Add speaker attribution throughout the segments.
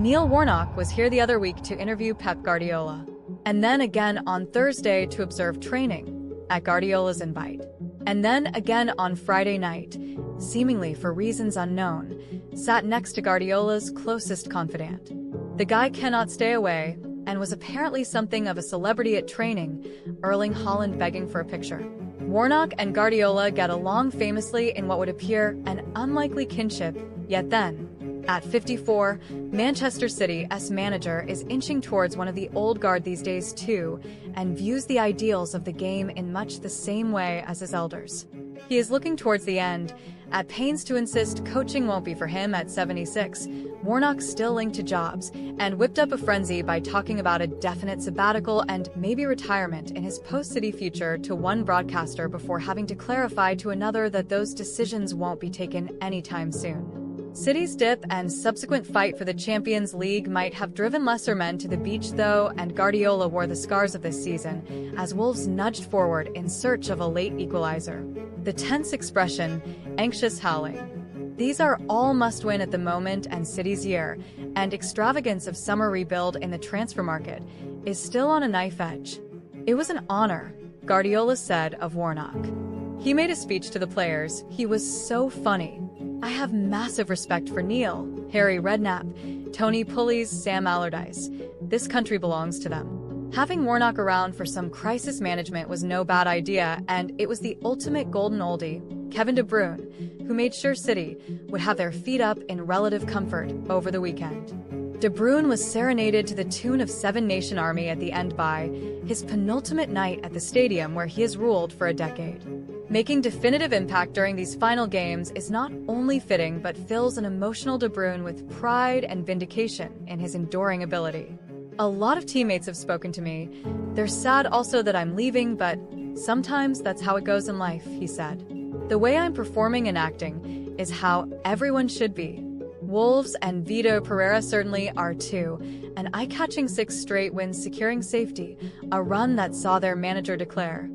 Speaker 1: Neil Warnock was here the other week to interview Pep Guardiola, and then again on Thursday to observe training, at Guardiola's invite. And then again on Friday night, seemingly for reasons unknown, sat next to Guardiola's closest confidant. The guy cannot stay away, and was apparently something of a celebrity at training, Erling Haaland begging for a picture. Warnock and Guardiola get along famously in what would appear an unlikely kinship, yet then, at 54, Manchester City's manager is inching towards one of the old guard these days too, and views the ideals of the game in much the same way as his elders. He is looking towards the end, at pains to insist coaching won't be for him at 76. Warnock still linked to jobs, and whipped up a frenzy by talking about a definite sabbatical and maybe retirement in his post-City future to one broadcaster before having to clarify to another that those decisions won't be taken anytime soon. City's dip and subsequent fight for the Champions League might have driven lesser men to the beach though, and Guardiola wore the scars of this season, as Wolves nudged forward in search of a late equalizer. The tense expression, anxious howling. These are all must-win at the moment, and City's year, and extravagance of summer rebuild in the transfer market, is still on a knife edge. It was an honor, Guardiola said of Warnock. He made a speech to the players. He was so funny. I have massive respect for Neil, Harry Redknapp, Tony Pulis, Sam Allardyce. This country belongs to them. Having Warnock around for some crisis management was no bad idea, and it was the ultimate golden oldie, Kevin De Bruyne, who made sure City would have their feet up in relative comfort over the weekend. De Bruyne was serenaded to the tune of Seven Nation Army at the end by his penultimate night at the stadium where he has ruled for a decade. Making definitive impact during these final games is not only fitting but fills an emotional De Bruyne with pride and vindication in his enduring ability. A lot of teammates have spoken to me. They're sad also that I'm leaving, but sometimes that's how it goes in life, he said. The way I'm performing and acting is how everyone should be. Wolves and Vitor Pereira certainly are too, an eye-catching 6 straight wins securing safety, a run that saw their manager declare,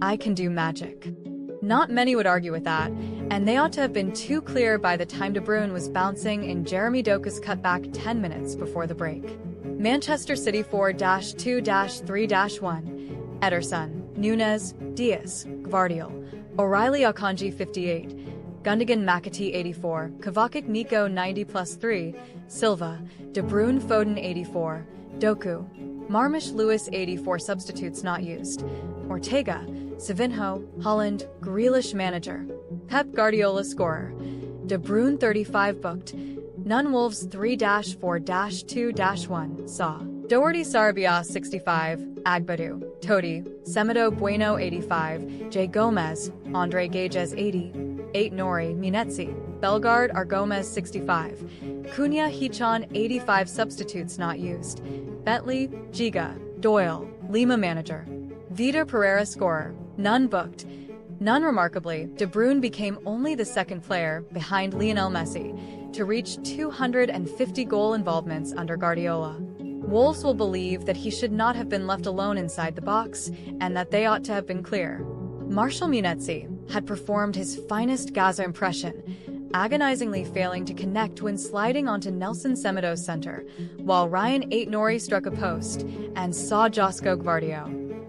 Speaker 1: "I can do magic." Not many would argue with that, and they ought to have been too clear by the time De Bruyne was bouncing in Jeremy Doka's cutback 10 minutes before the break. Manchester City 4-2-3-1. Ederson, Nunes, Diaz, Gvardiol, O'Reilly Akanji 58, Gundogan McAtee 84, Kovacic Nico 90+3, Silva, De Bruyne Foden 84, Doku, Marmish Lewis 84 substitutes not used, Ortega, Savinho, Haaland, Grealish manager, Pep Guardiola scorer, De Bruyne 35 booked, none Wolves 3-4-2-1 saw. Doherty Sarabia 65, Agbadu, Toti, Semedo Bueno 85, J. Gomez, Andre Gages 80, 8 Nori, Munetsi, Bellegarde Argomez 65, Cunha Hichon 85 substitutes not used, Bentley, Giga, Doyle, Lima manager, Vitor Pereira scorer, none booked. None remarkably, De Bruyne became only the second player, behind Lionel Messi, to reach 250 goal involvements under Guardiola. Wolves will believe that he should not have been left alone inside the box, and that they ought to have been clear. Marshall Munetsi had performed his finest Gaza impression, agonizingly failing to connect when sliding onto Nelson Semedo's center, while Ryan Ait-Nouri struck a post and saw Josko Gvardiol.